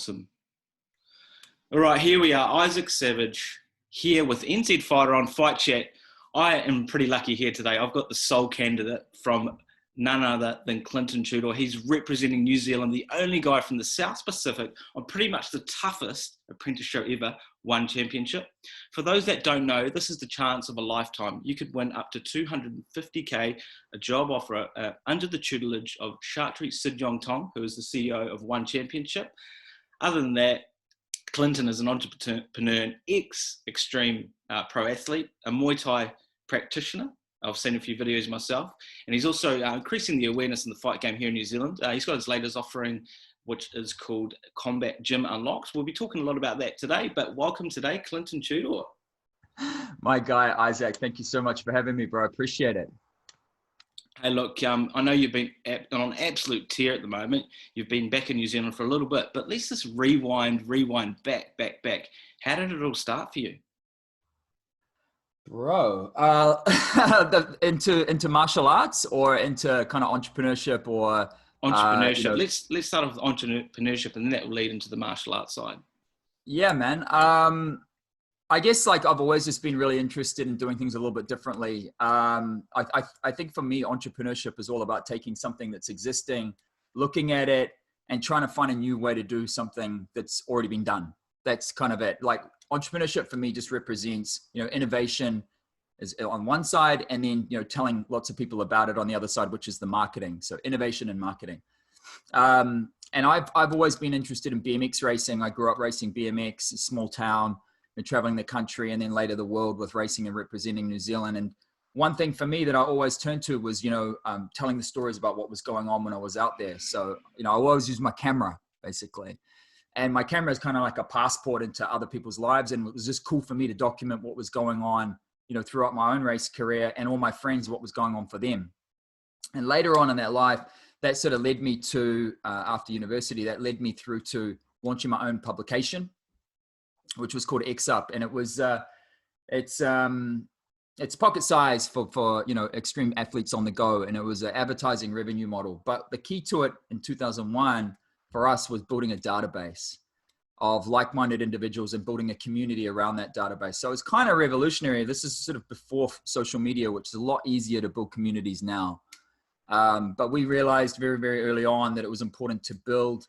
Awesome. All right, here we are, Isaac Savage, here with NZ Fighter on Fight Chat. I am pretty lucky here today. I've got the sole candidate from none other than Clinton Tudor. He's representing New Zealand, the only guy from the South Pacific on pretty much the toughest apprentice show ever, ONE Championship. For those that don't know, this is the chance of a lifetime. You could win up to $250K, a job offer under the tutelage of Shatri Sidyong Tong, who is the CEO of ONE Championship. Other than that, Clinton is an entrepreneur, an ex-extreme pro athlete, a Muay Thai practitioner. I've seen a few videos myself. And he's also increasing the awareness in the fight game here in New Zealand. He's got his latest offering, which is called Combat Gym Unlocked. We'll be talking a lot about that today, but welcome today, Clinton Tudor. My guy, Isaac, thank you so much for having me, bro. I appreciate it. Hey, look, I know you've been on an absolute tear at the moment. You've been back in New Zealand for a little bit, but let's just rewind back. How did it all start for you? Bro, into martial arts or into kind of entrepreneurship or entrepreneurship? Let's start off with entrepreneurship, and then that will lead into the martial arts side. Yeah, man. I guess like I've always just been really interested in doing things a little bit differently. I think for me, entrepreneurship is all about taking something that's existing, looking at it, and trying to find a new way to do something that's already been done. That's kind of it. Like entrepreneurship for me just represents, innovation is on one side, and then, telling lots of people about it on the other side, which is the marketing. So innovation and marketing. And I've always been interested in BMX racing. I grew up racing BMX, a small town, and traveling the country and then later the world with racing and representing New Zealand. And one thing for me that I always turned to was, telling the stories about what was going on when I was out there. So, I always use my camera basically. And my camera is kind of like a passport into other people's lives. And it was just cool for me to document what was going on, throughout my own race career and all my friends, what was going on for them. And later on in that life, that sort of led me to, after university, that led me through to launching my own publication, which was called X Up. And it was, it's pocket size for extreme athletes on the go. And it was an advertising revenue model. But the key to it in 2001 for us was building a database of like-minded individuals and building a community around that database. So it's kind of revolutionary. This is sort of before social media, which is a lot easier to build communities now. But we realized very, very early on that it was important to build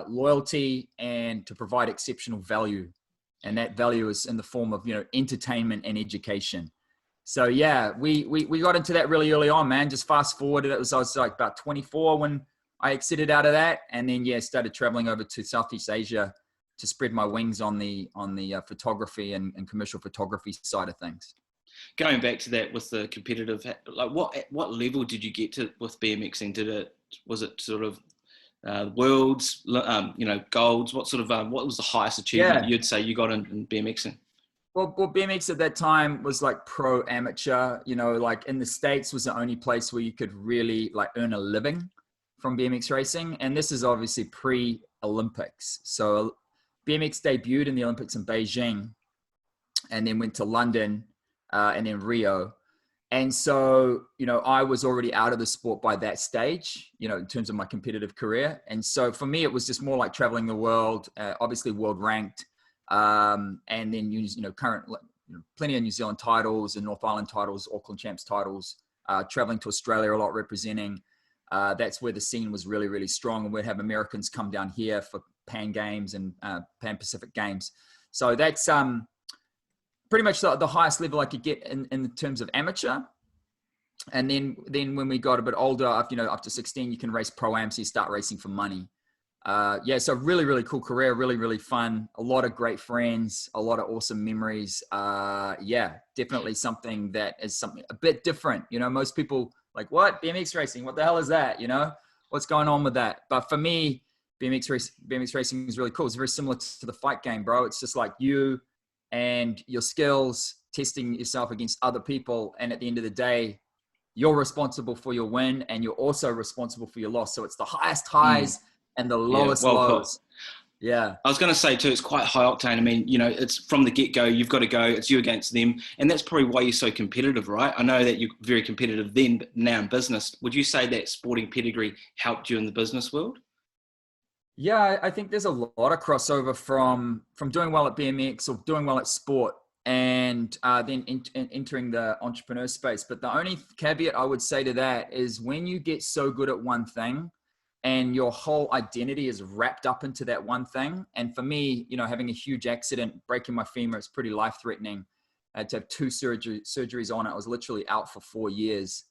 loyalty and to provide exceptional value. And that value is in the form of, entertainment and education. So yeah, we got into that really early on, man. Just fast forward. I was like about 24 when I exited out of that. And then, started traveling over to Southeast Asia to spread my wings on the photography and commercial photography side of things. Going back to that with the competitive, like what level did you get to with BMXing? Was it sort of worlds, golds? What was the highest achievement you'd say you got in BMXing? Well, BMX at that time was like pro amateur, like in the States was the only place where you could really like earn a living from BMX racing. And this is obviously pre-Olympics. So BMX debuted in the Olympics in Beijing and then went to London and then Rio. And so, I was already out of the sport by that stage, in terms of my competitive career. And so for me, it was just more like traveling the world, obviously world ranked, and then, current, plenty of New Zealand titles and North Island titles, Auckland Champs titles, traveling to Australia a lot, representing. That's where the scene was really, really strong. And we'd have Americans come down here for Pan Games and Pan Pacific Games. So that's pretty much the highest level I could get in terms of amateur. And then when we got a bit older, after 16, you can race pro-am, so you start racing for money. So really, really cool career, really, really fun. A lot of great friends, a lot of awesome memories. Definitely something that is something a bit different. Most people like, what? BMX racing? What the hell is that? What's going on with that? But for me, BMX racing is really cool. It's very similar to the fight game, bro. It's just like you and your skills, testing yourself against other people. And at the end of the day, you're responsible for your win and you're also responsible for your loss. So it's the highest highs and the lowest lows. Yeah. I was going to say too, it's quite high octane. I mean, it's from the get-go, you've got to go, it's you against them. And that's probably why you're so competitive, right? I know that you're very competitive then, but now in business, would you say that sporting pedigree helped you in the business world? Yeah, I think there's a lot of crossover from doing well at BMX or doing well at sport and then entering the entrepreneur space. But the only caveat I would say to that is when you get so good at one thing and your whole identity is wrapped up into that one thing. And for me, you know, having a huge accident, breaking my femur, it's pretty life-threatening. I had to have 2 surgeries on it. I was literally out for 4 years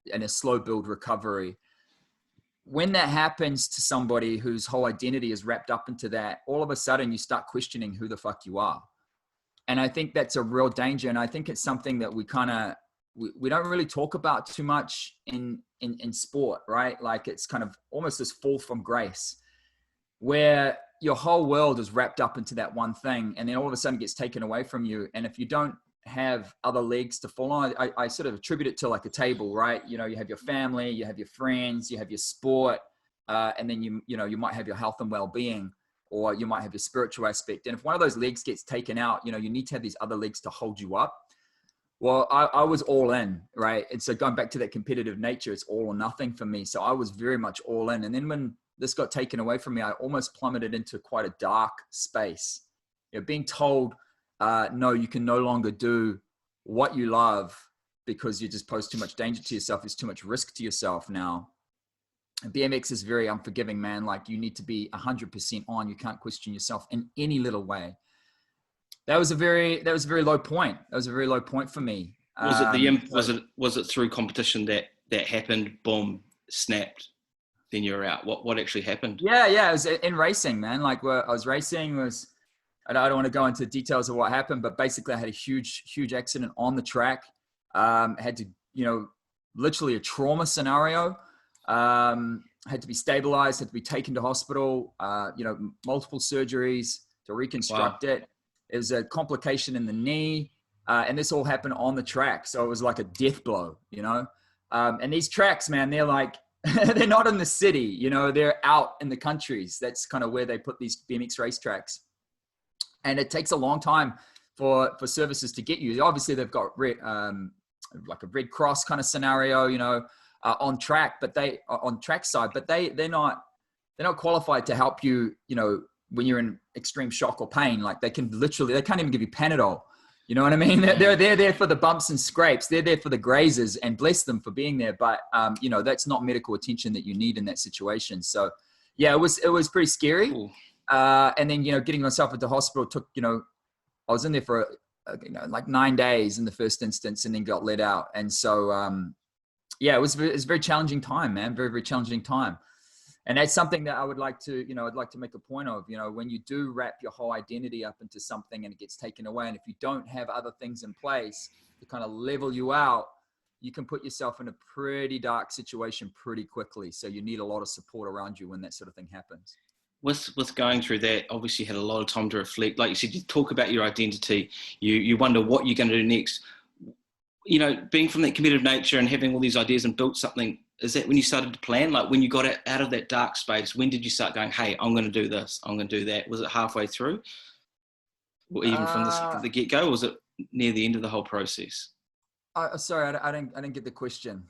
in a slow build recovery. When that happens to somebody whose whole identity is wrapped up into that, all of a sudden you start questioning who the fuck you are. And I think that's a real danger. And I think it's something that we we don't really talk about too much in sport, right? Like it's kind of almost this fall from grace where your whole world is wrapped up into that one thing. And then all of a sudden it gets taken away from you. And if you don't have other legs to fall on, I sort of attribute it to like a table, right? You know, you have your family, you have your friends, you have your sport, and then you might have your health and well-being, or you might have your spiritual aspect. And if one of those legs gets taken out, you know, you need to have these other legs to hold you up. Well, I was all in, right? And so going back to that competitive nature, it's all or nothing for me. So I was very much all in. And then when this got taken away from me, I almost plummeted into quite a dark space. You know, being told, no, you can no longer do what you love because you just pose too much danger to yourself. It's too much risk to yourself now. And BMX is very unforgiving, man. Like you need to be 100% on. You can't question yourself in any little way. That was a very low point. That was a very low point for me. Was it through competition that happened? Boom, snapped. Then you're out. What actually happened? Yeah. It was in racing, man. Like where I was racing I don't want to go into details of what happened, but basically I had a huge accident on the track. Had to, you know, literally a trauma scenario. Had to be stabilized, had to be taken to hospital, you know, multiple surgeries to reconstruct it. It was a complication in the knee. And this all happened on the track. So it was like a death blow, you know? And these tracks, man, they're like, they're not in the city, you know, they're out in the countries. That's kind of where they put these BMX racetracks. And it takes a long time for services to get you. Obviously, they've got like a Red Cross kind of scenario, you know, on track, but on track side, but they're not qualified to help you, you know, when you're in extreme shock or pain. Like they can't even give you Panadol. You know what I mean? They're there for the bumps and scrapes. They're there for the grazers, and bless them for being there. But you know, that's not medical attention that you need in that situation. So yeah, it was pretty scary. Cool. And then, you know, getting myself into hospital took, you know, I was in there for, you know, like 9 days in the first instance and then got let out. And so, yeah, it was a very challenging time, man. Very, very challenging time. And that's something that I would like to, you know, I'd like to make a point of, you know, when you do wrap your whole identity up into something and it gets taken away. And if you don't have other things in place to kind of level you out, you can put yourself in a pretty dark situation pretty quickly. So you need a lot of support around you when that sort of thing happens. With going through that, obviously you had a lot of time to reflect. Like you said, you talk about your identity. You wonder what you're going to do next. You know, being from that competitive nature and having all these ideas and built something, is that when you started to plan? Like when you got out of that dark space, when did you start going, hey, I'm going to do this, I'm going to do that? Was it halfway through? Or even from the get-go? Or was it near the end of the whole process? Sorry, I didn't get the question.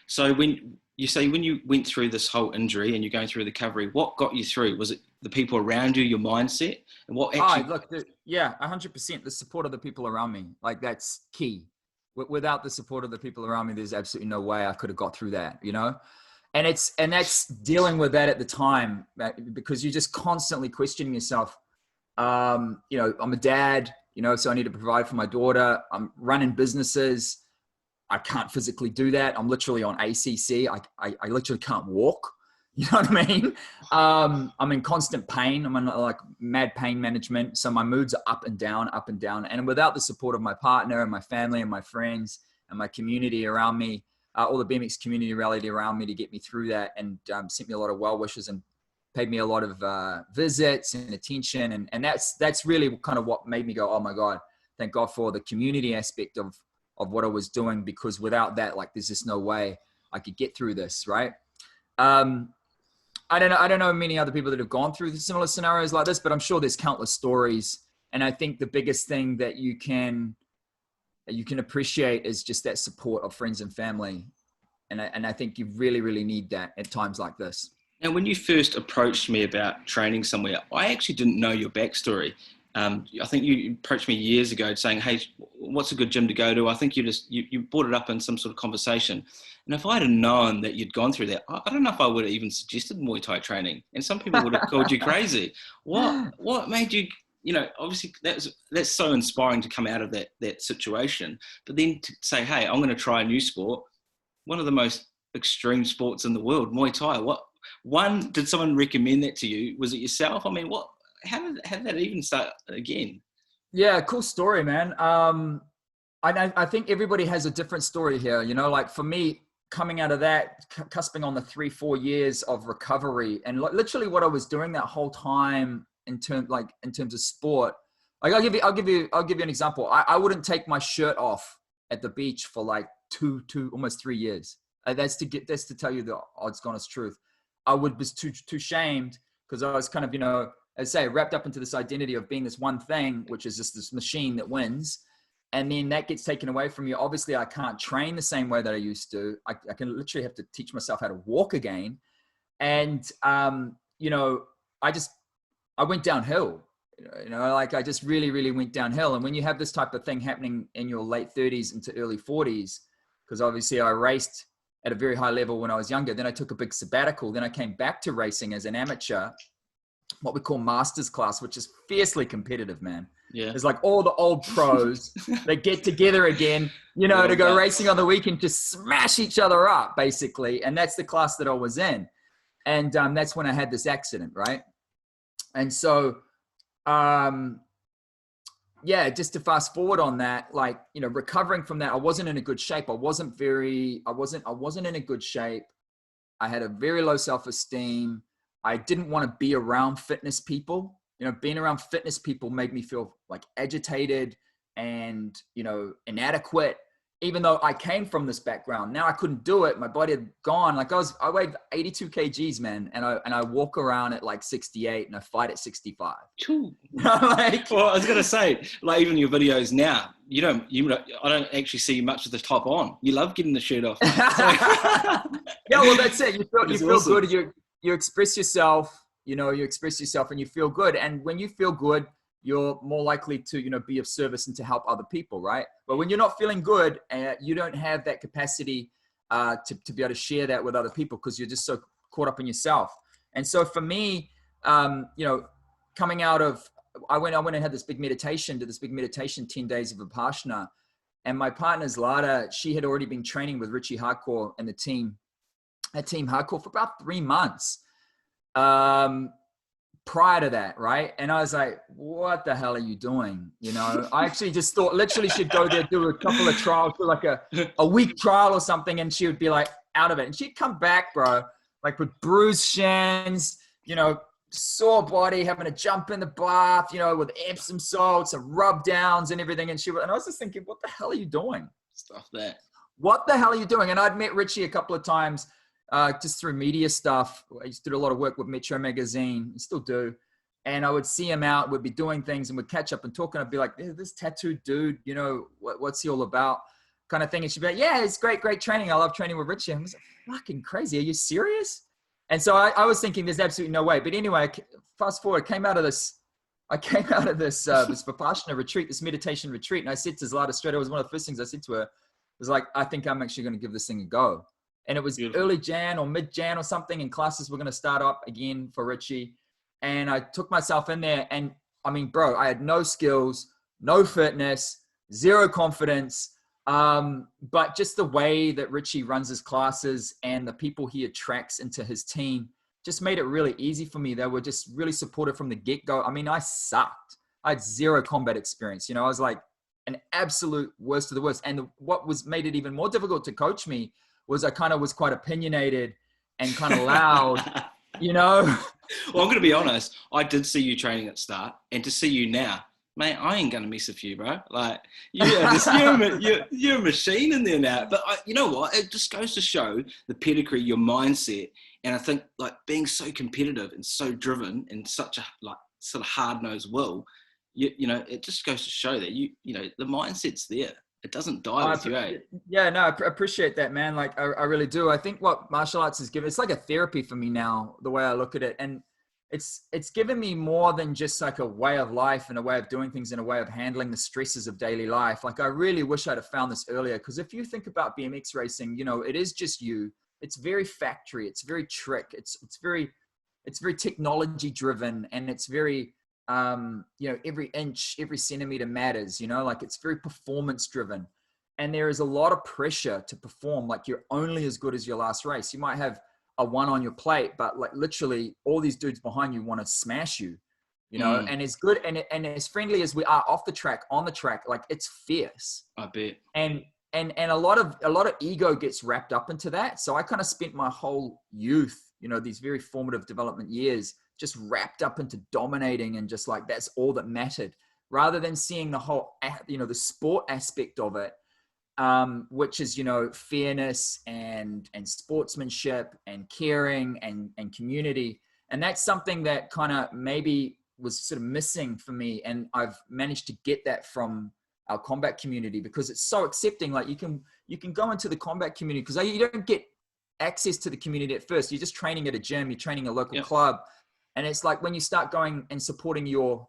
So when you went through this whole injury and you're going through the recovery, what got you through? Was it the people around you, your mindset? And what actually... look, yeah, 100%. The support of the people around me. Like that's key. Without the support of the people around me, there's absolutely no way I could have got through that, you know? And that's dealing with that at the time, because you're just constantly questioning yourself. You know, I'm a dad, you know, so I need to provide for my daughter. I'm running businesses. I can't physically do that. I'm literally on ACC. I literally can't walk. You know what I mean? I'm in constant pain. I'm in like mad pain management. So my moods are up and down, up and down. And without the support of my partner and my family and my friends and my community around me, all the BMX community rallied around me to get me through that and sent me a lot of well wishes and paid me a lot of visits and attention. And that's really kind of what made me go, oh my God, thank God for the community aspect of what I was doing, because without that, like, there's just no way I could get through this. Right. I don't know many other people that have gone through similar scenarios like this, but I'm sure there's countless stories. And I think the biggest thing that you can appreciate is just that support of friends and family. And I think you really, really need that at times like this. Now, when you first approached me about training somewhere, I actually didn't know your backstory. I think you approached me years ago saying, "Hey, what's a good gym to go to?" I think you brought it up in some sort of conversation. And if I'd have known that you'd gone through that, I don't know if I would have even suggested Muay Thai training. And some people would have called you crazy. What made you? Obviously that's so inspiring to come out of that situation. But then to say, "Hey, I'm going to try a new sport, one of the most extreme sports in the world, Muay Thai." Did someone recommend that to you? Was it yourself? I mean, how did that even start again? Yeah, cool story, man. I think everybody has a different story here. Like for me, coming out of that, cusping on the 3-4 years of recovery, and literally what I was doing that whole time in terms of sport. Like I'll give you an example. I wouldn't take my shirt off at the beach for like two almost 3 years. That's to tell you the odds honest truth. I was too shamed because I was kind of, as I say, wrapped up into this identity of being this one thing, which is just this machine that wins. And then that gets taken away from you. Obviously, I can't train the same way that I used to. I can literally have to teach myself how to walk again. And, I went downhill. Like I just really, really went downhill. And when you have this type of thing happening in your late 30s into early 40s, because obviously I raced at a very high level when I was younger. Then I took a big sabbatical. Then I came back to racing as an amateur, what we call masters class, which is fiercely competitive, man. Yeah. It's like all the old pros, they get together again, to go racing on the weekend, to smash each other up, basically. And that's the class that I was in. And that's when I had this accident, right? And so, just to fast forward on that, like, recovering from that, I wasn't in a good shape. I wasn't in a good shape. I had a very low self-esteem. I didn't want to be around fitness people. Being around fitness people made me feel like agitated and, inadequate, even though I came from this background. Now I couldn't do it. My body had gone. Like I weighed 82 kgs, man. And I walk around at like 68 and I fight at 65. Well, I was going to say, like even your videos now, I don't actually see much of the top on. You love getting the shirt off. Yeah, well, that's it. You feel awesome. good. You express yourself, and you feel good. And when you feel good, you're more likely to, be of service and to help other people, right? But when you're not feeling good, you don't have that capacity to be able to share that with other people because you're just so caught up in yourself. And so for me, coming out of, I went and had this big meditation, 10 days of Vipassana. And my partner, Zlata, she had already been training with Richie Hardcore and the team at Team Hardcore for about 3 months. Prior to that, right? And I was like, what the hell are you doing? I actually just thought literally she'd go there, do a couple of trials, do like a week trial or something, and she would be like out of it. And she'd come back, bro, like with bruised shins, sore body, having to jump in the bath, with Epsom salts and rub downs and everything. And I was just thinking, what the hell are you doing? Stuff that. What the hell are you doing? And I'd met Richie a couple of times, just through media stuff. I used to do a lot of work with Metro Magazine, and still do. And I would see him out, we'd be doing things and we'd catch up and talk. And I'd be like, this tattooed dude, what's he all about? Kind of thing. And she'd be like, yeah, it's great training. I love training with Richie. I was like, fucking crazy. Are you serious? And so I was thinking there's absolutely no way. But anyway, fast forward, I came out of this Vipassana retreat, this meditation retreat. And I said to Zlata straight, it was one of the first things I said to her. It was like, I think I'm actually going to give this thing a go. And it was Beautiful. Early Jan or mid-Jan or something, and classes were going to start up again for Richie. And I took myself in there, and I mean, bro, I had no skills, no fitness, zero confidence. But just the way that Richie runs his classes and the people he attracts into his team just made it really easy for me. They were just really supportive from the get-go. I mean, I sucked. I had zero combat experience. I was like an absolute worst of the worst. And what made it even more difficult to coach me was I kind of was quite opinionated and kind of loud, Well, I'm going to be honest. I did see you training at the start, and to see you now, mate, I ain't going to mess with you, bro. Like, you're a machine in there now. But you know what? It just goes to show the pedigree, your mindset. And I think like being so competitive and so driven and such a like sort of hard-nosed will, it just goes to show that the mindset's there. it doesn't die with you, eh? Yeah, no, I appreciate that, man. Like, I really do. I think what martial arts has given, it's like a therapy for me now, the way I look at it. And it's given me more than just like a way of life and a way of doing things and a way of handling the stresses of daily life. Like, I really wish I'd have found this earlier. Because if you think about BMX racing, you know, it is just you. It's very factory. It's very trick. It's very technology driven, and it's very, you know, every inch, every centimeter matters, you know, like it's very performance driven. And there is a lot of pressure to perform. Like, you're only as good as your last race. You might have a 1 on your plate, but like literally all these dudes behind you want to smash you, you know. And as good and as friendly as we are off the track, on the track, like it's fierce. I bet. And a lot of ego gets wrapped up into that. So I kind of spent my whole youth, you know, these very formative development years, just wrapped up into dominating, and just like that's all that mattered, rather than seeing the whole, you know, the sport aspect of it, which is, you know, fairness and sportsmanship and caring and community. And that's something that kind of maybe was sort of missing for me. And I've managed to get that from our combat community, because it's so accepting. Like, you can go into the combat community because you don't get access to the community at first. You're just training at a gym, you're training a local club. And it's like when you start going and supporting your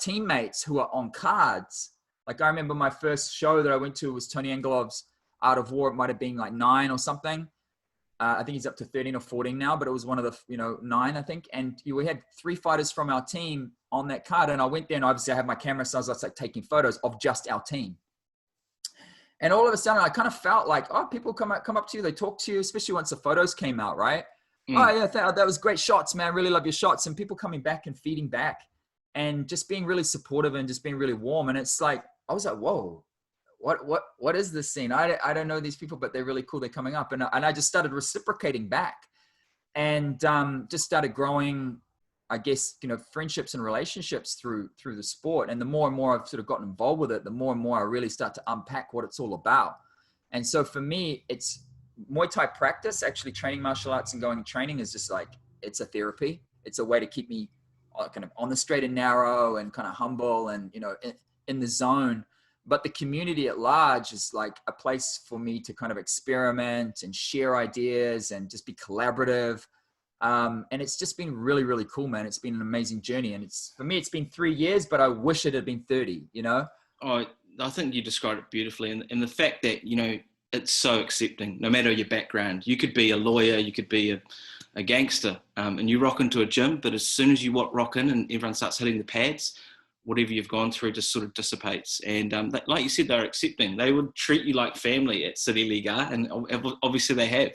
teammates who are on cards. Like, I remember my first show that I went to was Tony Angelov's Art of War. It might have been like 9 or something. I think he's up to 13 or 14 now, but it was one of the, you know, 9, I think. And we had 3 fighters from our team on that card. And I went there, and obviously I had my camera, so I was like taking photos of just our team. And all of a sudden I kind of felt like, oh, people come up to you, they talk to you, especially once the photos came out, right? Oh yeah, that was great shots, man. Really love your shots. And people coming back and feeding back and just being really supportive and just being really warm. And it's like, I was like, whoa, what is this scene? I don't know these people, but they're really cool. They're coming up. And I just started reciprocating back, and just started growing, I guess, you know, friendships and relationships through the sport. And the more and more I've sort of gotten involved with it, the more and more I really start to unpack what it's all about. And so for me, it's Muay Thai practice, actually training martial arts and going and training, is just like, it's a therapy. It's a way to keep me kind of on the straight and narrow and kind of humble and, you know, in the zone. But the community at large is like a place for me to kind of experiment and share ideas and just be collaborative. And it's just been really, really cool, man. It's been an amazing journey. And for me, it's been 3 years, but I wish it had been 30, you know? Oh, I think you described it beautifully. And the fact that, you know, it's so accepting, no matter your background. You could be a lawyer, you could be a gangster, and you rock into a gym, but as soon as you rock in and everyone starts hitting the pads, whatever you've gone through just sort of dissipates. And like you said, they're accepting. They would treat you like family at City Liga, and obviously they have.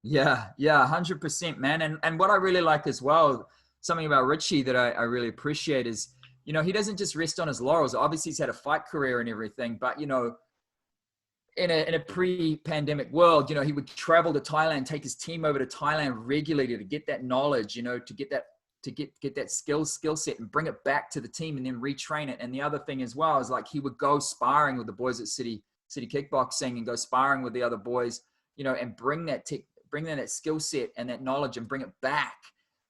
Yeah, 100%, man. And what I really like as well, something about Richie that I really appreciate is, you know, he doesn't just rest on his laurels. Obviously, he's had a fight career and everything, but, you know, in a pre-pandemic world, you know, he would travel to Thailand, take his team over to Thailand regularly to get that knowledge, you know, to get that skill set and bring it back to the team and then retrain it. And the other thing as well is, like, he would go sparring with the boys at City Kickboxing and go sparring with the other boys, you know, and bring that skill set and that knowledge and bring it back.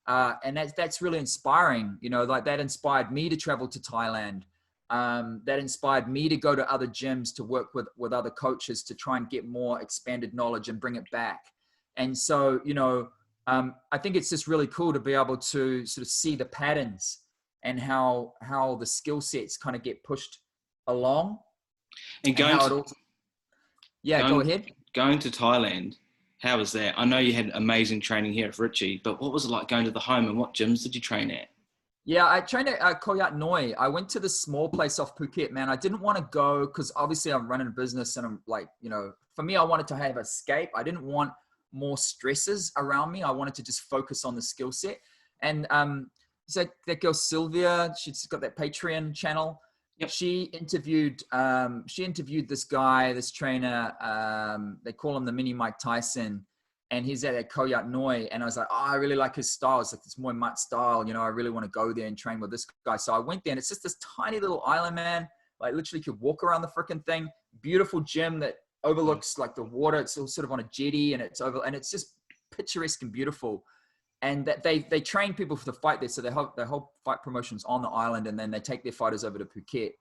And that's really inspiring, you know, like that inspired me to travel to Thailand. That inspired me to go to other gyms to work with other coaches to try and get more expanded knowledge and bring it back. And so, you know, I think it's just really cool to be able to sort of see the patterns and how the skill sets kind of get pushed along. And go ahead. Going to Thailand, how was that? I know you had amazing training here at Richie, but what was it like going to the home, and what gyms did you train at? Yeah, I trained at Koh Yat Noi. I went to the small place off Phuket, man. I didn't want to go because obviously I'm running a business and I'm like, you know, for me, I wanted to have escape. I didn't want more stresses around me. I wanted to just focus on the skill set. And so that girl Sylvia, she's got that Patreon channel. Yep. She interviewed this guy, this trainer. They call him the mini Mike Tyson. And he's at Koh Yat Noi. And I was like, oh, I really like his style. It's like this Muay Mutt style. You know, I really want to go there and train with this guy. So I went there, and it's just this tiny little island, man. Like, literally could walk around the freaking thing. Beautiful gym that overlooks like the water. It's all sort of on a jetty, and it's just picturesque and beautiful. And that they train people for the fight there. So their whole fight promotion's on the island, and then they take their fighters over to Phuket.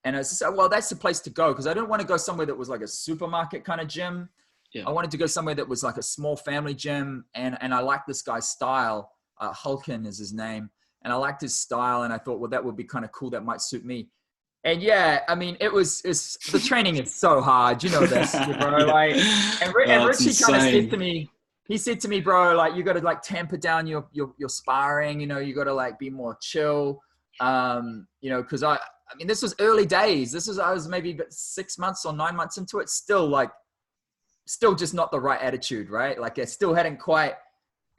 And I said, well, that's the place to go. Cause I didn't want to go somewhere that was like a supermarket kind of gym. Yeah. I wanted to go somewhere that was like a small family gym. And I liked this guy's style. Hulkin is his name. And I liked his style. And I thought, well, that would be kind of cool. That might suit me. And yeah, I mean, the training is so hard. You know this, bro. Yeah. Like, and Richie kind of said to me, he said to me, bro, like, you got to like tamper down your sparring, you know, you got to like be more chill. You know, cause I mean, this was early days. I was maybe 6 months or 9 months into it. Still just not the right attitude, right? Like I still hadn't quite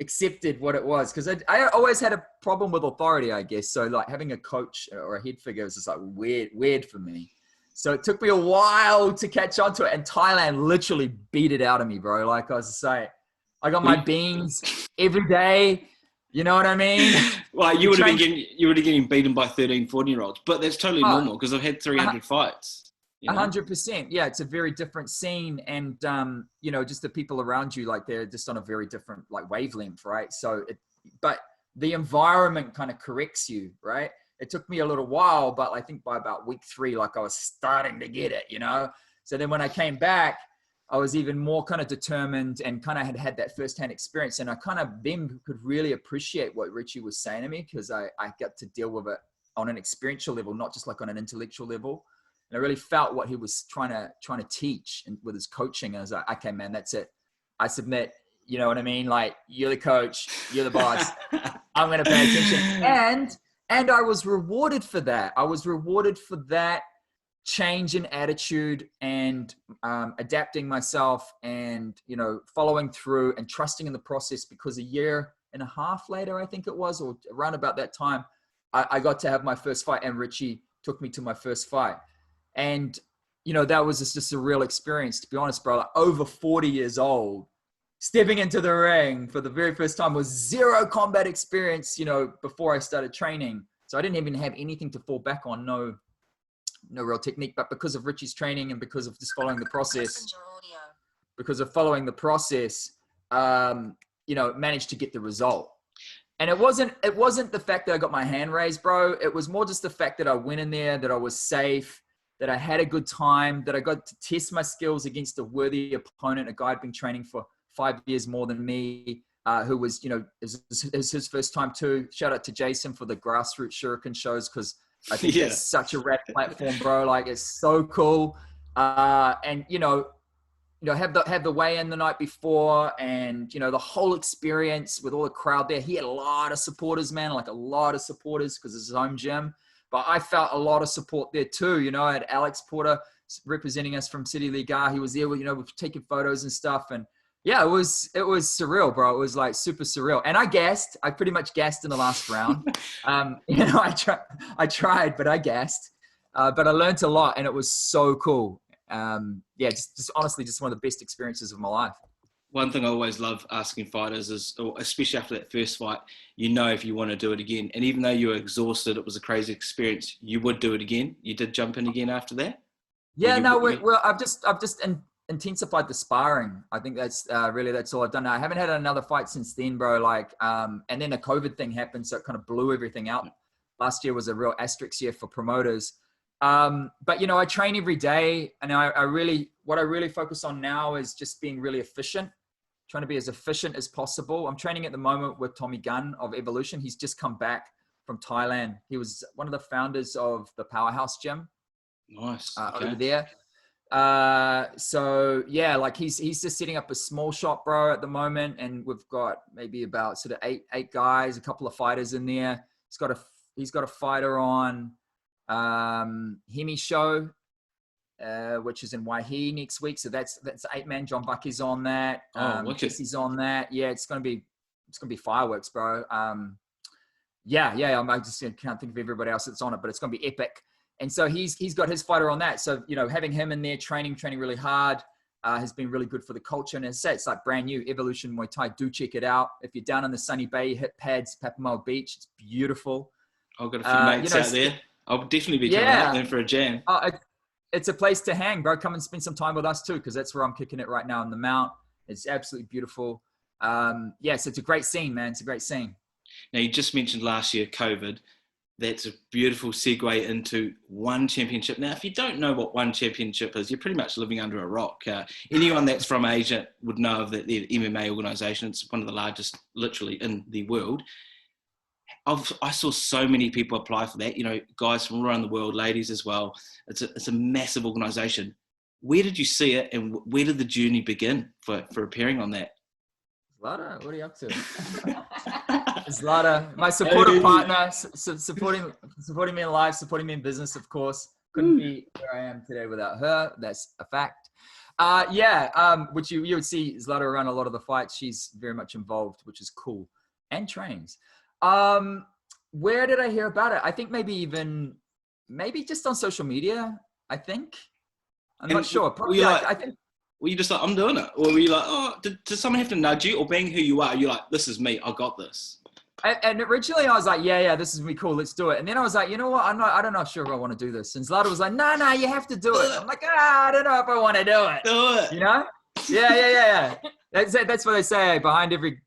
accepted what it was. Cause I always had a problem with authority, I guess. So like having a coach or a head figure was just like weird for me. So it took me a while to catch on to it. And Thailand literally beat it out of me, bro. Like I was just like, I got my beans every day. You know what I mean? Well, you would have been getting beaten by 13, 14-year-olds, but that's totally normal because I've had 300 fights. 100%. Yeah, it's a very different scene, and you know, just the people around you, like they're just on a very different like wavelength, right? So, but the environment kind of corrects you, right? It took me a little while, but I think by about week 3, like I was starting to get it, you know. So then when I came back, I was even more kind of determined and kind of had that firsthand experience. And I kind of then could really appreciate what Richie was saying to me because I got to deal with it on an experiential level, not just like on an intellectual level. And I really felt what he was trying to teach and with his coaching. And I was like, okay, man, that's it. I submit, you know what I mean? Like, you're the coach, you're the boss. I'm going to pay attention. And I was rewarded for that. I was rewarded for that change in attitude and adapting myself and, you know, following through and trusting in the process, because a year and a half later, I think it was, or around about that time, I got to have my first fight, and Richie took me to my first fight. And, you know, that was just a real experience, to be honest, bro. Like, over 40 years old, stepping into the ring for the very first time, was zero combat experience, you know, before I started training. So I didn't even have anything to fall back on. No real technique, but because of Richie's training and because of just following the process, you know, managed to get the result. And it wasn't the fact that I got my hand raised, bro. It was more just the fact that I went in there, that I was safe, that I had a good time, that I got to test my skills against a worthy opponent, a guy I'd been training for 5 years more than me, who was, you know, is his first time too. Shout out to Jason for the grassroots shuriken shows, because I think that's such a rad platform, bro. Like, it's so cool. And you know, have the weigh in the night before, and you know, the whole experience with all the crowd there. He had a lot of supporters, man, like a lot of supporters, because it's his home gym. But I felt a lot of support there too. You know, I had Alex Porter representing us from City Liga. He was there, you know, we're taking photos and stuff. And yeah, it was surreal, bro. It was like super surreal. And I pretty much gassed in the last round. You know, I tried, but I gassed. But I learned a lot, and it was so cool. Yeah, just honestly, just one of the best experiences of my life. One thing I always love asking fighters is, especially after that first fight, you know, if you want to do it again. And even though you were exhausted, it was a crazy experience, you would do it again. You did jump in again after that? Yeah, I've just intensified the sparring. I think that's that's all I've done now. I haven't had another fight since then, bro. Like, and then the COVID thing happened, so it kind of blew everything out. Last year was a real asterisk year for promoters. But you know, I train every day, and what I really focus on now is just being really efficient, trying to be as efficient as possible. I'm training at the moment with Tommy Gunn of Evolution. He's just come back from Thailand. He was one of the founders of the Powerhouse Gym. Nice. Over there. So yeah, like he's just setting up a small shop, bro, at the moment, and we've got maybe about sort of eight guys, a couple of fighters in there. He's got a fighter on Hemi show, which is in Waihi next week. So that's 8-man. John Bucky's on that. Jesse's on that. Yeah, it's gonna be fireworks, bro. I just can't think of everybody else that's on it, but it's gonna be epic. And so he's got his fighter on that. So, you know, having him in there training really hard has been really good for the culture. And as I say, it's like brand new Evolution Muay Thai. Do check it out. If you're down on the Sunny Bay, hit pads, Papamile Beach. It's beautiful. I've got a few mates out there. I'll definitely be coming out there for a jam. It's a place to hang, bro. Come and spend some time with us too, because that's where I'm kicking it right now in the Mount. It's absolutely beautiful. So it's a great scene, man. It's a great scene. Now, you just mentioned last year, COVID. that's a beautiful segue into ONE Championship. Now, if you don't know what ONE Championship is, you're pretty much living under a rock. Anyone that's from Asia would know of the MMA organisation. It's one of the largest, literally, in the world. I saw so many people apply for that, guys from around the world, ladies as well. It's a massive organisation. Where did you see it, and where did the journey begin for appearing on that? Zlata, what are you up to? Zlata, my supportive partner, supporting me in life, supporting me in business, of course. Couldn't be where I am today without her. That's a fact. Which you would see Zlata around a lot of the fights. She's very much involved, which is cool. And trains. Where did I hear about it? I think maybe just on social media, I think. I'm not sure. Probably, I think. Were you just like, I'm doing it? Or were you like, oh, did someone have to nudge you? Or being who you are, you're like, this is me, I got this. And originally I was like, yeah, this is me, cool, let's do it. And then I was like, you know what, I don't know sure if I want to do this. And Zlata was like, no, you have to do it. I'm like, I don't know if I want to do it. Do it. You know? Yeah. That's what they say. Behind every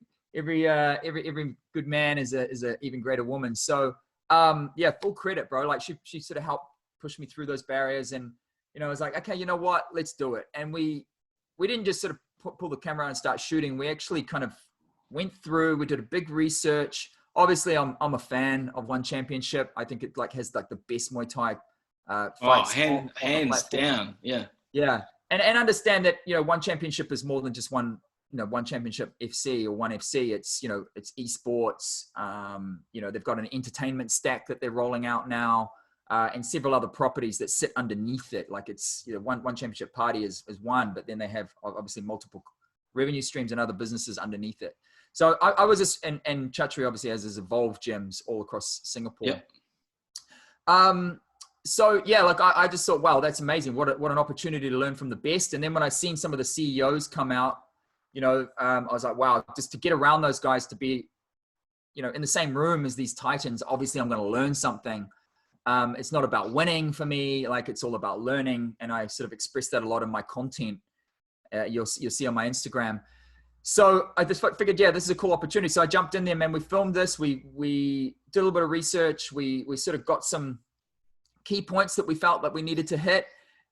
good man is a even greater woman. So full credit, bro. Like she sort of helped push me through those barriers. And, I was like, okay, you know what, let's do it. And we didn't just sort of pull the camera out and start shooting. We actually kind of went through, we did a big research. Obviously I'm a fan of ONE Championship. I think it has the best Muay Thai fights. Hands down. Yeah. Yeah. And understand that, ONE Championship is more than just ONE Championship FC or ONE FC. It's, it's esports. They've got an entertainment stack that they're rolling out now. And several other properties that sit underneath it. Like it's, ONE Championship Party is one, but then they have obviously multiple revenue streams and other businesses underneath it. So I was just, and Chatri obviously has his Evolve gyms all across Singapore. Yep. I just thought, wow, that's amazing. What an opportunity to learn from the best. And then when I seen some of the CEOs come out, I was like, wow, just to get around those guys, to be, in the same room as these titans, obviously I'm going to learn something. It's not about winning for me. Like it's all about learning. And I sort of express that a lot in my content. You'll see on my Instagram. So I just figured, this is a cool opportunity. So I jumped in there, man. We filmed this. We did a little bit of research. We sort of got some key points that we felt that we needed to hit.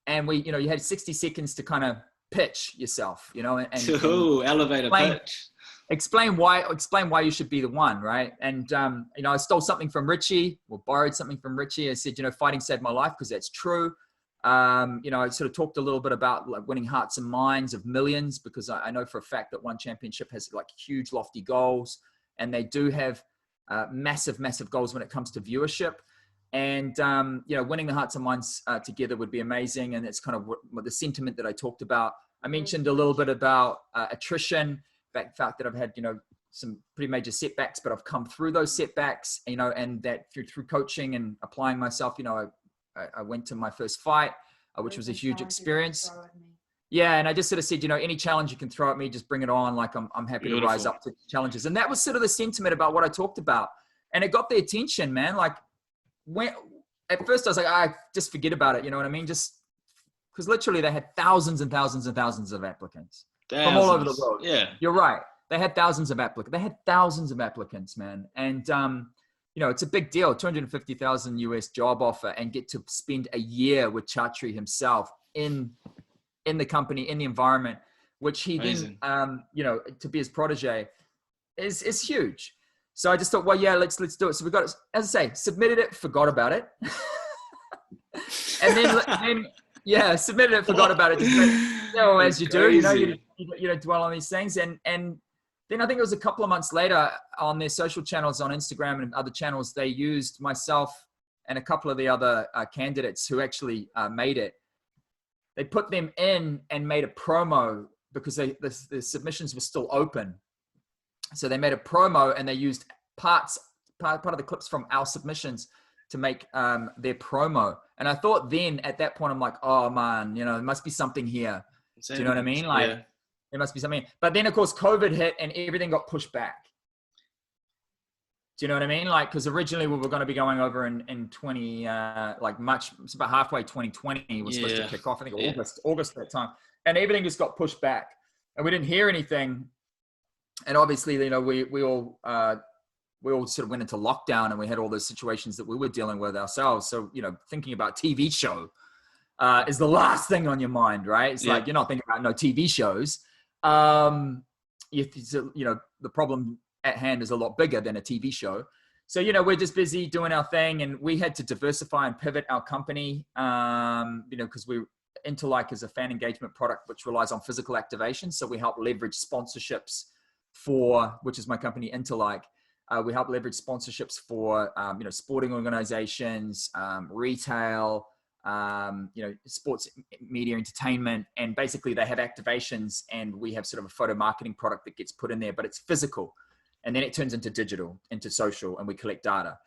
And you had 60 seconds to kind of pitch yourself, and elevator pitch. Explain why you should be the one, right? And, I stole something from Richie, or borrowed something from Richie. I said, fighting saved my life, because that's true. I sort of talked a little bit about like winning hearts and minds of millions, because I know for a fact that ONE Championship has like huge, lofty goals, and they do have massive, massive goals when it comes to viewership. And, winning the hearts and minds together would be amazing. And it's kind of what the sentiment that I talked about. I mentioned a little bit about attrition. The fact that I've had, some pretty major setbacks, but I've come through those setbacks, and that through coaching and applying myself, I went to my first fight, which was a huge experience. Yeah. And I just sort of said, any challenge you can throw at me, just bring it on. Like I'm happy to rise up to challenges. And that was sort of the sentiment about what I talked about. And it got the attention, man. Like at first I was like, I just forget about it. You know what I mean? Just because literally they had thousands and thousands and thousands of applicants. From all over the world. Yeah. You're right. They had thousands of applicants, man. And, it's a big deal, $250,000 US job offer, and get to spend a year with Chatri himself in the company, in the environment, which he Amazing. Then, to be his protege is huge. So I just thought, well, yeah, let's do it. So we got it, as I say, submitted it, forgot about it. And then submitted it, forgot about it. Just, as you do, you don't dwell on these things. And then I think it was a couple of months later on their social channels on Instagram and other channels, they used myself and a couple of the other candidates who actually made it. They put them in and made a promo because the submissions were still open. So they made a promo and they used part of the clips from our submissions to make their promo. And I thought then at that point, I'm like, oh man, there must be something here. Do you know what I mean? Like there must be something. But then of course COVID hit and everything got pushed back. Do you know what I mean? Like, because originally we were going to be going over in 20, it's about halfway 2020 was supposed to kick off. I think August at that time. And everything just got pushed back and we didn't hear anything. And obviously, we all we all sort of went into lockdown and we had all those situations that we were dealing with ourselves. So, you know, thinking about TV show is the last thing on your mind, right? It's like, you're not thinking about no TV shows. You know, the problem at hand is a lot bigger than a TV show. So, you know, we're just busy doing our thing, and we had to diversify and pivot our company, you know, because Interlike is a fan engagement product which relies on physical activation. So we help leverage sponsorships which is my company, Interlike. We help leverage sponsorships for, you know, sporting organizations, retail, you know, sports media, entertainment, and basically they have activations, and we have sort of a photo marketing product that gets put in there, but it's physical. And then it turns into digital, into social, and we collect data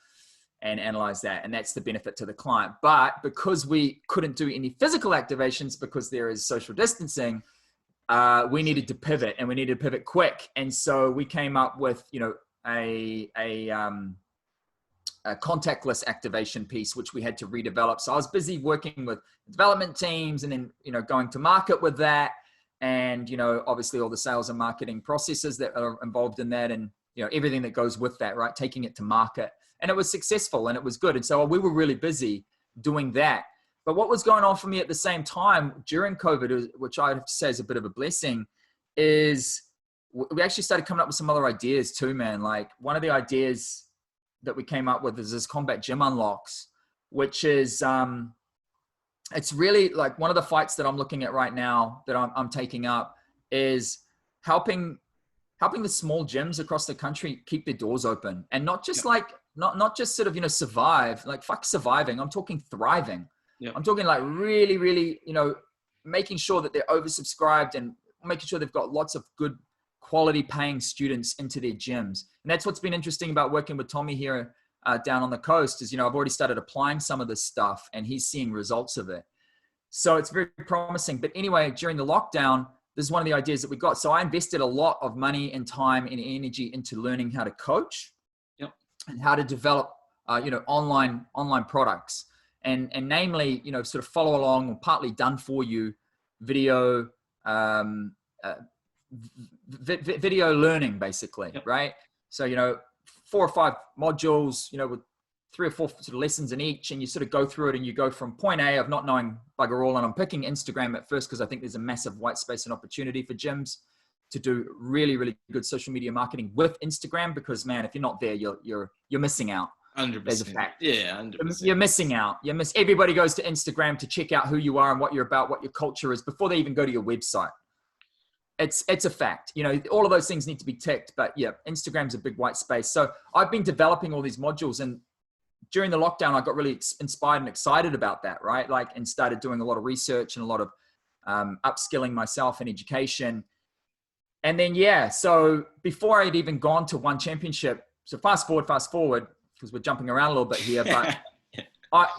and analyze that. And that's the benefit to the client. But because we couldn't do any physical activations because there is social distancing, we needed to pivot, and we needed to pivot quick. And so we came up with, you know, a contactless activation piece, which we had to redevelop. So I was busy working with development teams, and then, you know, going to market with that. And, you know, obviously all the sales and marketing processes that are involved in that, and, you know, everything that goes with that, right? Taking it to market. And it was successful, and it was good. And so we were really busy doing that. But what was going on for me at the same time during COVID, which I have to say is a bit of a blessing, is we actually started coming up with some other ideas too, man. Like, one of the ideas that we came up with is this Combat Gym Unlocks, which is, it's really like one of the fights that I'm looking at right now that I'm taking up is helping the small gyms across the country keep their doors open, and not just like, not just sort of, you know, survive, like fuck surviving. I'm talking thriving. I'm talking like really, really, you know, making sure that they're oversubscribed and making sure they've got lots of good quality paying students into their gyms. And that's what's been interesting about working with Tommy here down on the coast is, you know, I've already started applying some of this stuff, and he's seeing results of it. So it's very promising. But anyway, during the lockdown, this is one of the ideas that we got. So I invested a lot of money and time and energy into learning how to coach and how to develop, you know, online products. And namely, you know, sort of follow along, or partly done for you video, video learning, basically, right? So, you know, 4 or 5 modules, you know, with 3 or 4 sort of lessons in each, and you sort of go through it, and you go from point A of not knowing bugger all. And I'm picking Instagram at first because I think there's a massive white space and opportunity for gyms to do really, really good social media marketing with Instagram, because, man, if you're not there, you're missing out. 100%. There's a fact. Yeah, 100%. You're missing out. Everybody goes to Instagram to check out who you are and what you're about, what your culture is, before they even go to your website. It's a fact. You know, all of those things need to be ticked, but yeah, Instagram's a big white space. So I've been developing all these modules, and during the lockdown, I got really inspired and excited about that, right? Like, and started doing a lot of research and a lot of upskilling myself in education. And then, yeah, so before I'd even gone to ONE Championship, so fast forward, because we're jumping around a little bit here, but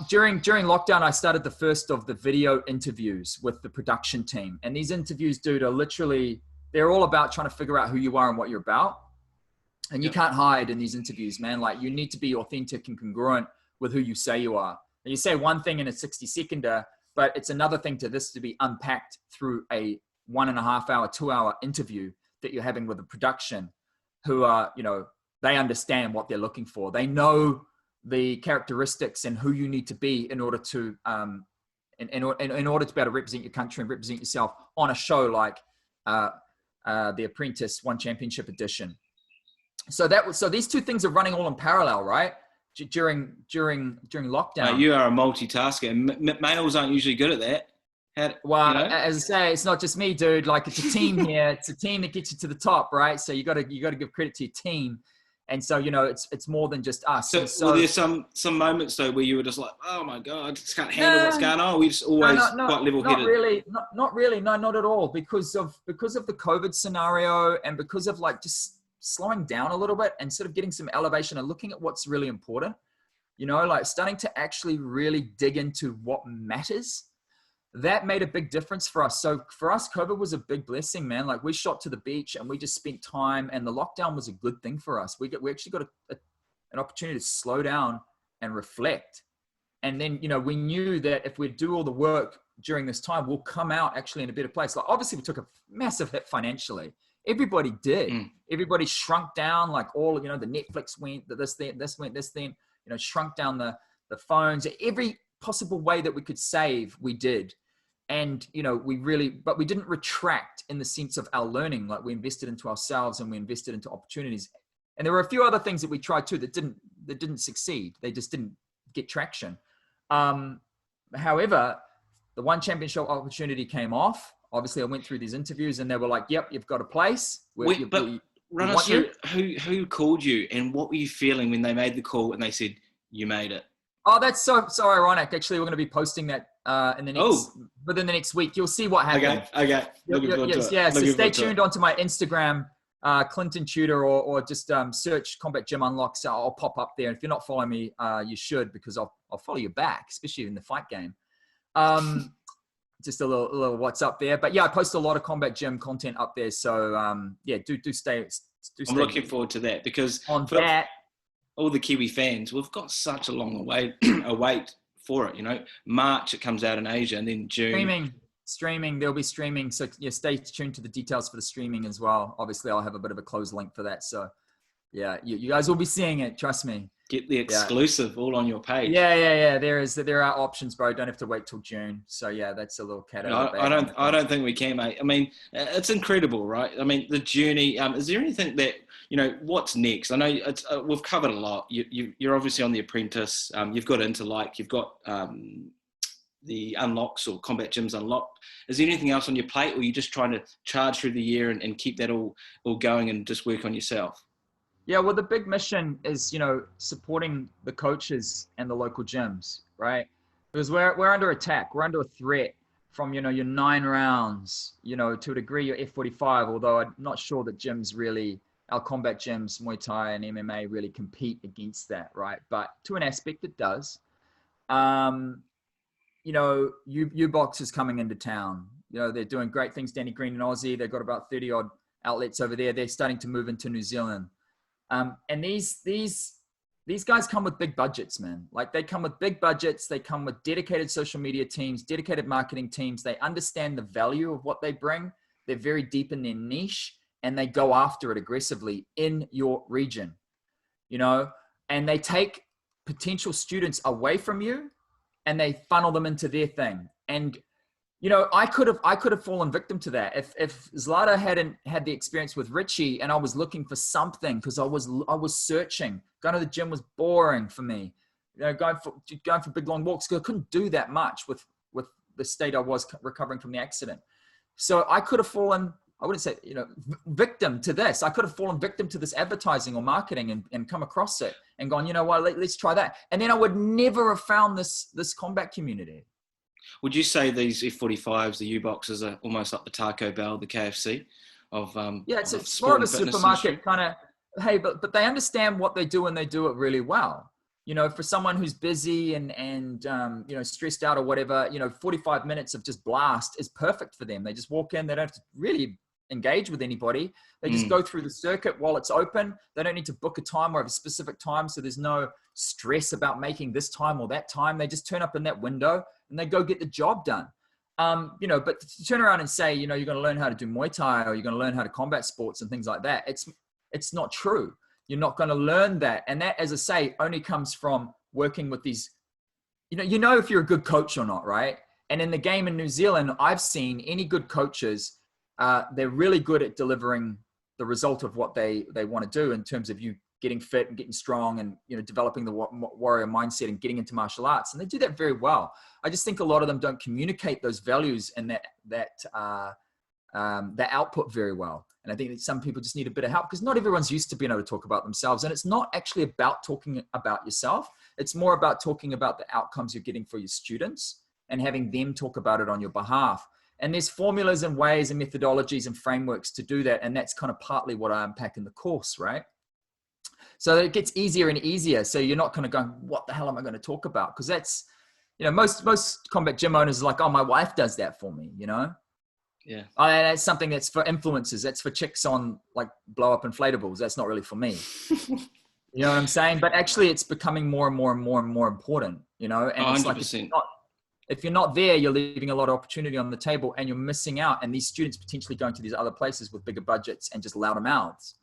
during lockdown, I started the first of the video interviews with the production team. And these interviews, dude, are literally, they're all about trying to figure out who you are and what you're about. And you can't hide in these interviews, man. Like, you need to be authentic and congruent with who you say you are. And you say one thing in a 60-seconder, but it's another thing to this to be unpacked through a 1.5 hour, 2 hour interview that you're having with a production who are, you know, they understand what they're looking for. They know the characteristics and who you need to be in order to, in order to be able to represent your country and represent yourself on a show like the Apprentice ONE Championship Edition. So these two things are running all in parallel, right? During lockdown. You are a multitasker. Males aren't usually good at that. Well, you know? As I say, it's not just me, dude. Like, it's a team here. It's a team that gets you to the top, right? So you got to give credit to your team. And so, you know, it's more than just us. So were there some moments though where you were just like, oh my God, I just can't handle what's going on? We just always quite level-headed. Not really. No, not at all. Because of the COVID scenario, and because of like just slowing down a little bit and sort of getting some elevation and looking at what's really important, you know, like starting to actually really dig into what matters. That made a big difference for us. So for us, COVID was a big blessing, man. Like, we shot to the beach and we just spent time, and the lockdown was a good thing for us. We actually got an opportunity to slow down and reflect. And then, you know, we knew that if we do all the work during this time, we'll come out actually in a better place. Like, obviously we took a massive hit financially. Everybody did. Mm. Everybody shrunk down, like all, you know, the Netflix went, this went, you know, shrunk down the phones, every possible way that we could save, we did. And, you know, but we didn't retract in the sense of our learning. Like we invested into ourselves and we invested into opportunities. And there were a few other things that we tried too that didn't succeed. They just didn't get traction. However, the One Championship opportunity came off. Obviously I went through these interviews and they were like, yep, you've got a place. But run us through who called you and what were you feeling when they made the call and they said, you made it? Oh, that's so ironic. Actually, we're going to be posting that within the next week. You'll see what happens. Okay. Looking forward to it. Yeah, so stay tuned onto my Instagram, Clinton Tudor, or just search Combat Gym Unlocks. I'll pop up there. If you're not following me, you should, because I'll follow you back, especially in the fight game. Just a little what's up there. But yeah, I post a lot of Combat Gym content up there. So yeah, do stay. I'm looking forward to that, because all the Kiwi fans, we've got such a long wait for it. You know, March it comes out in Asia, and then June. Streaming. There'll be streaming. So yeah, stay tuned to the details for the streaming as well. Obviously, I'll have a bit of a closed link for that. So yeah, you guys will be seeing it. Trust me. Get the exclusive all on your page. Yeah. There are options, bro. Don't have to wait till June. So yeah, that's a little cat out of the bag. I don't think we can, mate. I mean, it's incredible, right? I mean, the journey. Is there anything that, you know, what's next? I know it's, we've covered a lot. You're obviously on the Apprentice. You've got Interlike. You've got the Unlocks or Combat Gyms Unlocked. Is there anything else on your plate, or are you just trying to charge through the year and keep that all going and just work on yourself? Yeah, well, the big mission is, you know, supporting the coaches and the local gyms, right? Because we're under attack. We're under a threat from, you know, your 9 rounds, you know, to a degree, your F45, although I'm not sure that gyms really, our combat gyms, Muay Thai and MMA really compete against that, right? But to an aspect it does. You know, U-Box is coming into town. You know, they're doing great things, Danny Green and Aussie. They've got about 30 odd outlets over there. They're starting to move into New Zealand. And these guys come with big budgets, man. Like they come with big budgets. They come with dedicated social media teams, dedicated marketing teams. They understand the value of what they bring. They're very deep in their niche and they go after it aggressively in your region, you know, and they take potential students away from you and they funnel them into their thing. And, you know, I could have fallen victim to that. If Zlata hadn't had the experience with Richie and I was looking for something, because I was searching, going to the gym was boring for me, you know, going for big long walks, because I couldn't do that much with the state I was recovering from the accident. So I could have fallen, I wouldn't say, you know, victim to this. I could have fallen victim to this advertising or marketing and come across it and gone, you know what, let's try that. And then I would never have found this combat community. Would you say these F45s, the U-Boxes, are almost like the Taco Bell, the KFC of yeah, it's more of a supermarket kind of, hey, but they understand what they do and they do it really well. You know, for someone who's busy and you know, stressed out or whatever, you know, 45 minutes of just blast is perfect for them. They just walk in, they don't have to really engage with anybody. They just go through the circuit while it's open. They don't need to book a time or have a specific time. So there's no stress about making this time or that time. They just turn up in that window and they go get the job done. You know, but to turn around and say, you know, you're going to learn how to do Muay Thai or you're going to learn how to combat sports and things like that. It's not true. You're not going to learn that. And that, as I say, only comes from working with these, you know, if you're a good coach or not, right? And in the game in New Zealand, I've seen any good coaches, they're really good at delivering the result of what they want to do in terms of you getting fit and getting strong and, you know, developing the warrior mindset and getting into martial arts. And they do that very well. I just think a lot of them don't communicate those values and that output very well. And I think that some people just need a bit of help because not everyone's used to being able to talk about themselves. And it's not actually about talking about yourself. It's more about talking about the outcomes you're getting for your students and having them talk about it on your behalf. And there's formulas and ways and methodologies and frameworks to do that. And that's kind of partly what I unpack in the course, right? So it gets easier and easier. So you're not kind of going, what the hell am I going to talk about? Because that's, you know, most combat gym owners are like, oh, my wife does that for me, you know? Yeah. That's something that's for influencers. That's for chicks on like blow up inflatables. That's not really for me. You know what I'm saying? But actually it's becoming more and more and more and more important, you know? And 100%. It's like, If you're not there, you're leaving a lot of opportunity on the table and you're missing out. And these students potentially going to these other places with bigger budgets and just louder mouths.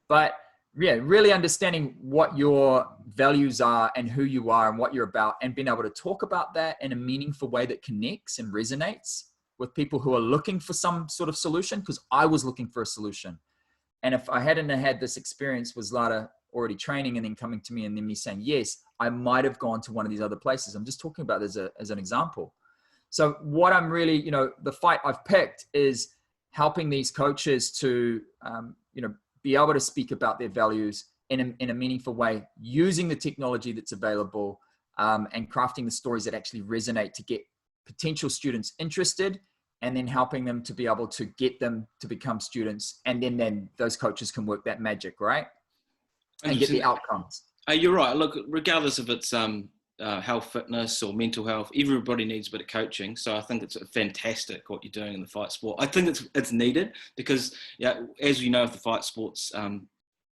But yeah, really understanding what your values are and who you are and what you're about, and being able to talk about that in a meaningful way that connects and resonates with people who are looking for some sort of solution, because I was looking for a solution. And if I hadn't had this experience with Zlata already training and then coming to me and then me saying, yes, I might have gone to one of these other places. I'm just talking about this as an example. So what I'm really, you know, the fight I've picked is helping these coaches to, you know, be able to speak about their values in a meaningful way, using the technology that's available, and crafting the stories that actually resonate to get potential students interested, and then helping them to be able to get them to become students. And then those coaches can work that magic, right? And get the outcomes. You're right. Look, regardless if it's health, fitness, or mental health, everybody needs a bit of coaching. So I think it's fantastic what you're doing in the fight sport. I think it's needed because, yeah, as we know, the fight sports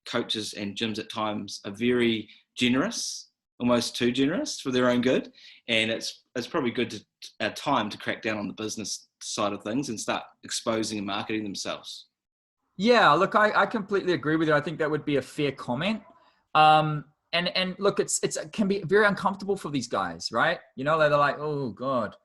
coaches and gyms at times are very generous, almost too generous for their own good, and it's probably good time to crack down on the business side of things and start exposing and marketing themselves. Yeah, look, I completely agree with you. I think that would be a fair comment. And look, it can be very uncomfortable for these guys, right? You know, they're like, oh God.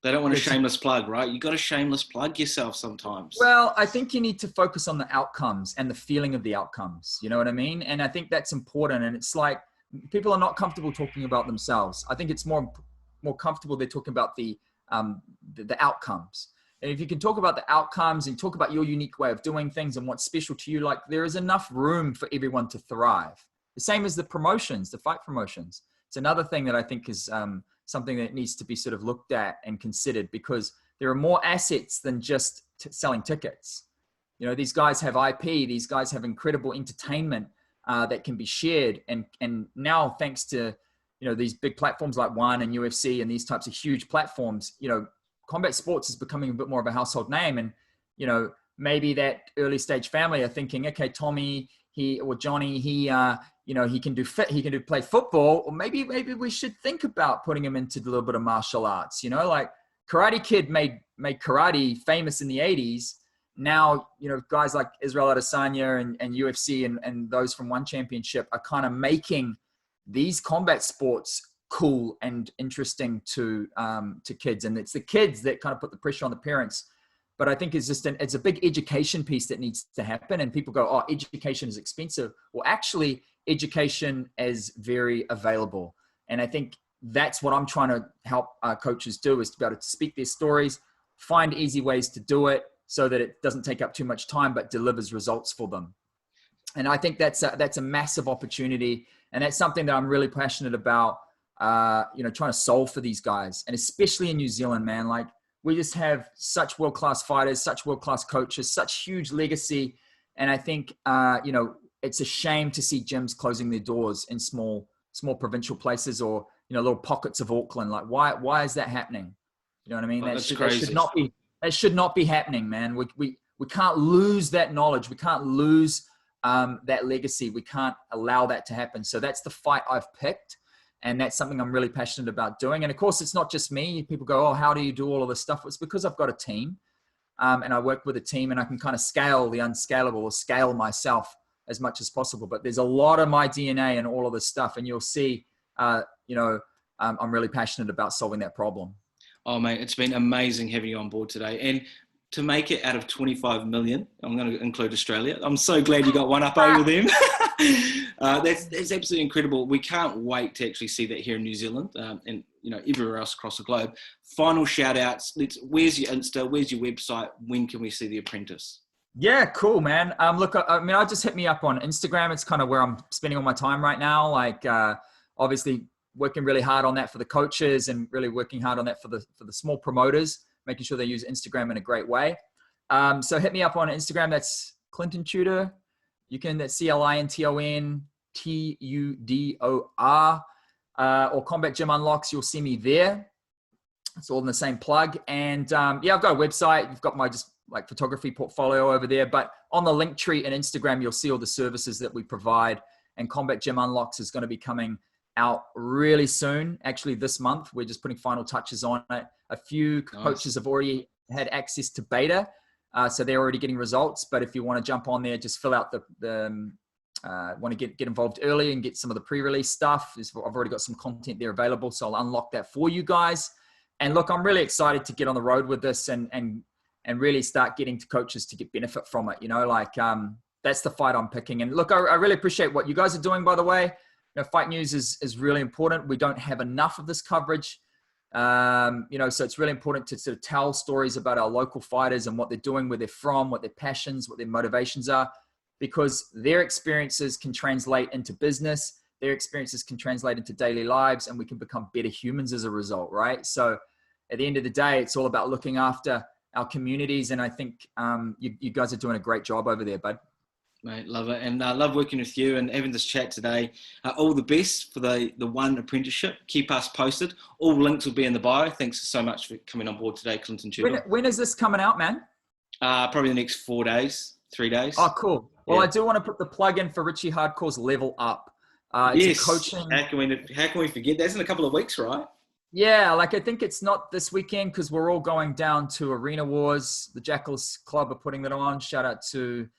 They don't want a shameless plug, right? You got to shameless plug yourself sometimes. Well, I think you need to focus on the outcomes and the feeling of the outcomes. You know what I mean? And I think that's important. And it's like, people are not comfortable talking about themselves. I think it's more comfortable they're talking about the outcomes. And if you can talk about the outcomes and talk about your unique way of doing things and what's special to you, like there is enough room for everyone to thrive. The same as the promotions, the fight promotions. It's another thing that I think is something that needs to be sort of looked at and considered, because there are more assets than just selling tickets. You know, these guys have IP, these guys have incredible entertainment that can be shared. And now, thanks to, you know, these big platforms like ONE and UFC and these types of huge platforms, you know, combat sports is becoming a bit more of a household name. And, you know, maybe that early stage family are thinking, okay, Tommy, Johnny, you know, he can play football, or maybe we should think about putting him into a little bit of martial arts. You know, like Karate Kid made karate famous in the 80s. Now, you know, guys like Israel Adesanya and UFC and those from ONE Championship are kind of making these combat sports cool and interesting to kids. And it's the kids that kind of put the pressure on the parents. But I think it's a big education piece that needs to happen. And people go, oh, education is expensive. Well, actually, education is very available. And I think that's what I'm trying to help coaches do, is to be able to speak their stories, find easy ways to do it so that it doesn't take up too much time, but delivers results for them. And I think that's a massive opportunity. And that's something that I'm really passionate about, you know, trying to solve for these guys. And especially in New Zealand, man, like, we just have such world-class fighters, such world-class coaches, such huge legacy. And I think, you know, it's a shame to see gyms closing their doors in small provincial places, or, you know, little pockets of Auckland. Like, why is that happening? You know what I mean? That should not be happening, man. We can't lose that knowledge. We can't lose that legacy. We can't allow that to happen. So that's the fight I've picked. And that's something I'm really passionate about doing. And of course, it's not just me. People go, oh, how do you do all of this stuff? It's because I've got a team, and I work with a team, and I can kind of scale the unscalable, or scale myself as much as possible. But there's a lot of my DNA and all of this stuff. And you'll see, you know, I'm really passionate about solving that problem. Oh, mate, it's been amazing having you on board today. And to make it out of 25 million, I'm going to include Australia. I'm so glad you got one up over them. That's absolutely incredible. We can't wait to actually see that here in New Zealand, and, you know, everywhere else across the globe. Final shout outs. Where's your Insta? Where's your website? When can we see The Apprentice? Yeah, cool, man. Look, I mean, just hit me up on Instagram. It's kind of where I'm spending all my time right now. Like, obviously working really hard on that for the coaches, and really working hard on that for the small promoters, making sure they use Instagram in a great way. So hit me up on Instagram. That's Clinton Tudor. That's ClintonTudor, or Combat Gym Unlocks. You'll see me there. It's all in the same plug. And yeah, I've got a website. You've got my just like photography portfolio over there. But on the link tree and Instagram, you'll see all the services that we provide. And Combat Gym Unlocks is going to be coming out really soon. Actually, this month, we're just putting final touches on it. A few coaches have already had access to beta, so they're already getting results. But if you want to jump on there, just fill out want to get involved early and get some of the pre-release stuff. I've already got some content there available, so I'll unlock that for you guys. And look, I'm really excited to get on the road with this and really start getting to coaches to get benefit from it. You know, like that's the fight I'm picking. And look, I really appreciate what you guys are doing, by the way. You know, Fight News is really important. We don't have enough of this coverage. You know, so it's really important to sort of tell stories about our local fighters and what they're doing, where they're from, what their passions, what their motivations are, because their experiences can translate into business. Their experiences can translate into daily lives, and we can become better humans as a result, right? So at the end of the day, it's all about looking after our communities. And I think you guys are doing a great job over there, bud. Mate, love it. And I love working with you and having this chat today. All the best for the ONE apprenticeship. Keep us posted. All links will be in the bio. Thanks so much for coming on board today, Clinton Tudor. When is this coming out, man? Probably the next 4 days, 3 days. Oh, cool. Well, I do want to put the plug in for Richie Hardcore's Level Up. It's a coaching. How can we forget? That's in a couple of weeks, right? Yeah, like I think it's not this weekend because we're all going down to Arena Wars. The Jackals Club are putting that on. Shout out to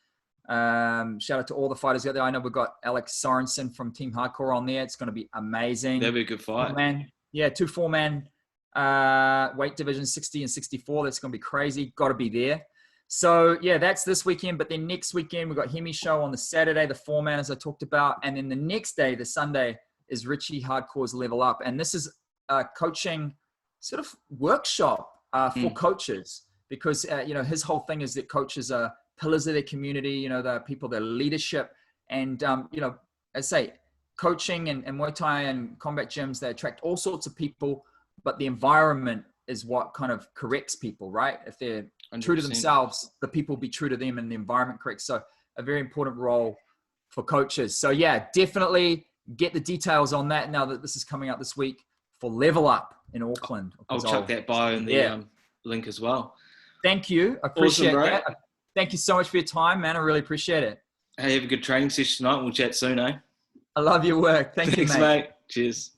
all the fighters out there. I know we've got Alex Sorensen from Team Hardcore on there. It's going to be amazing. That'll be a good fight. Two 4-man weight division, 60 and 64. That's going to be crazy. Got to be there. So yeah, that's this weekend. But then next weekend, we've got Hemi Show on the Saturday, the 4-man, as I talked about. And then the next day, the Sunday, is Richie Hardcore's Level Up. And this is a coaching sort of workshop for coaches, because, you know, his whole thing is that coaches are pillars of their community, you know, the people, their leadership. And, you know, as I say, coaching and Muay Thai and combat gyms, they attract all sorts of people, but the environment is what kind of corrects people, right? If they're 100%. True to themselves, the people will be true to them and the environment corrects. So a very important role for coaches. So yeah, definitely get the details on that now that this is coming out this week for Level Up in Auckland. I'll chuck that bio in the link as well. Thank you. I appreciate that. Thank you so much for your time, man. I really appreciate it. Hey, have a good training session tonight. We'll chat soon, eh? I love your work. Thanks, you, mate. Cheers.